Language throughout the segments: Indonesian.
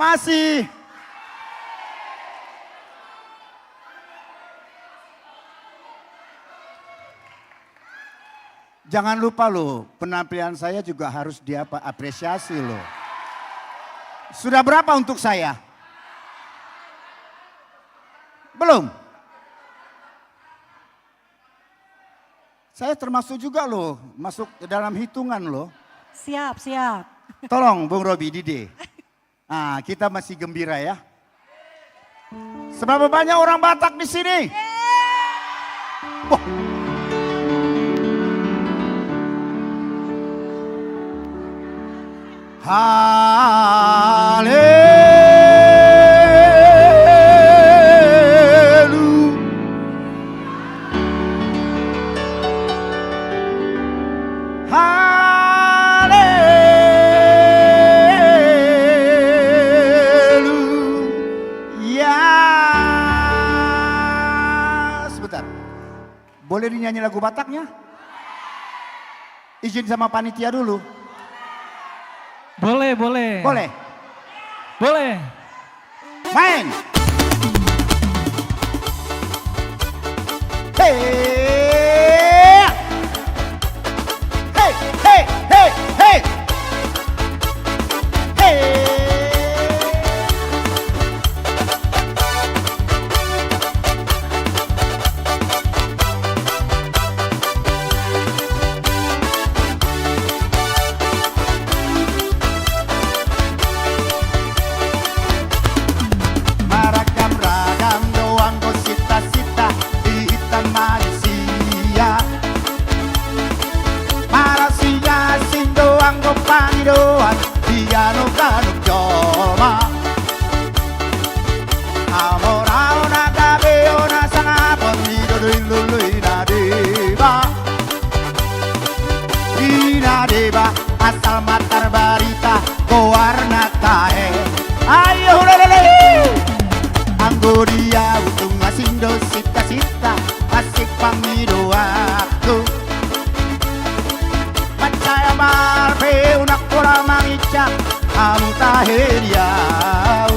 Masih. Jangan lupa loh, penampilan saya juga harus apresiasi loh. Sudah berapa untuk saya? Belum? Saya termasuk juga loh, masuk ke dalam hitungan loh. Siap, siap. Tolong Bung Robi, Dide. Nah, kita masih gembira ya. Seberapa banyak orang Batak di sini? Wah. Sebentar. Boleh dinyanyi lagu Bataknya? Izin sama panitia dulu. Boleh, boleh. Boleh? Boleh. Main. Hey. Hey, hey, hey, hey. Hey. Ragam doang go sita-sita di hitam manusia. Marasinya sing doang go pangidoan dia no kanuk jolma. Amorao na kabeo na sangapon nido lului na deba. Ina deba asal matar barita ko warna tahe. Ayo lele. Anggo dia utung asindo sita-sita asik pamido aku. Percaya marpe unak pola mangicak kamu taheriau.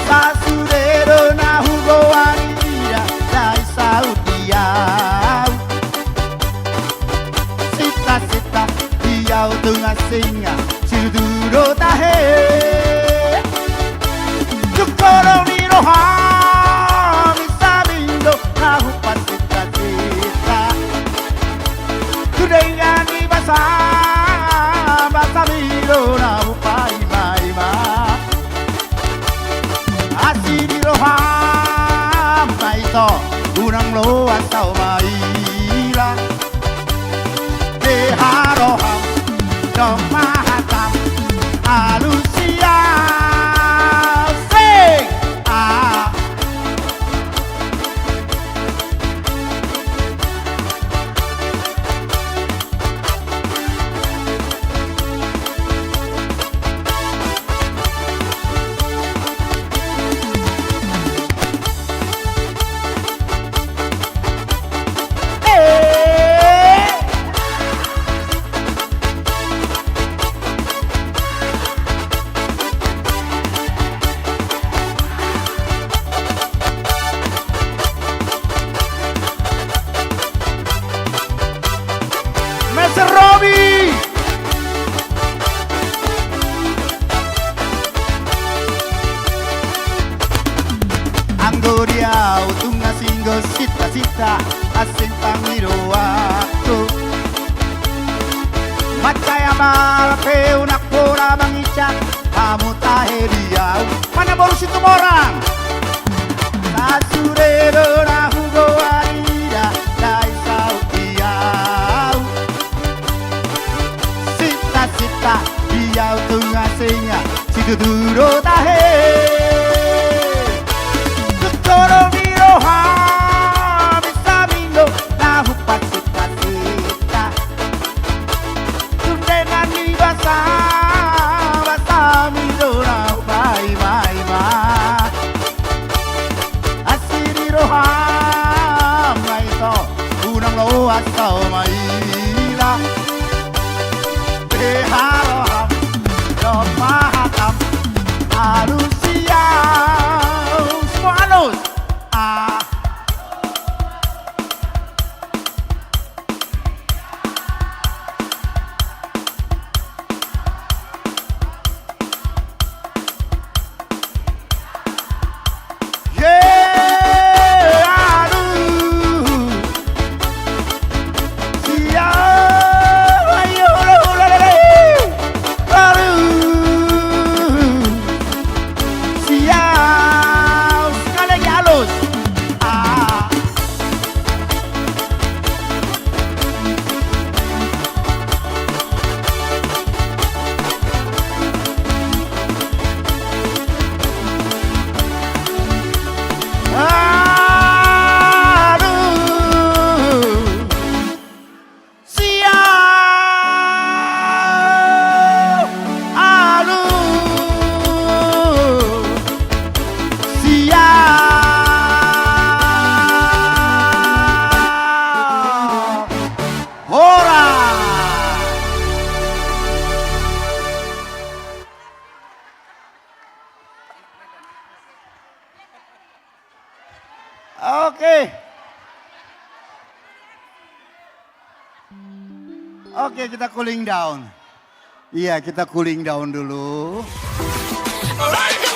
Sasudero na hugo anida dai saudiau. Sita-sita dia utung asinga siduro tahe. Coronido ha misabindo na hupat sita-sita. Today ni basa basamido na hupai maima. Asidiro ha maito unang lo atau maila. Deharoham domahatam alusia. Robi. Anggo dia utung asinggo sita-sita asing pangiro aku. Macaya malpe unak pora mangicak kamu taheriau. Mana baru situ orang? Kasurero na hugo arida dai saudiau. Sita dia utung asingnya situ duro tahe. Tutoro biro ha bisa mindo na hupat sita-sita. Tundenan ni basa mindo na hupai maima. Asiri roha maito unang lo asau maila. Deharoham domahatam Oke. Oke, kita cooling down. Iya, kita cooling down dulu. Right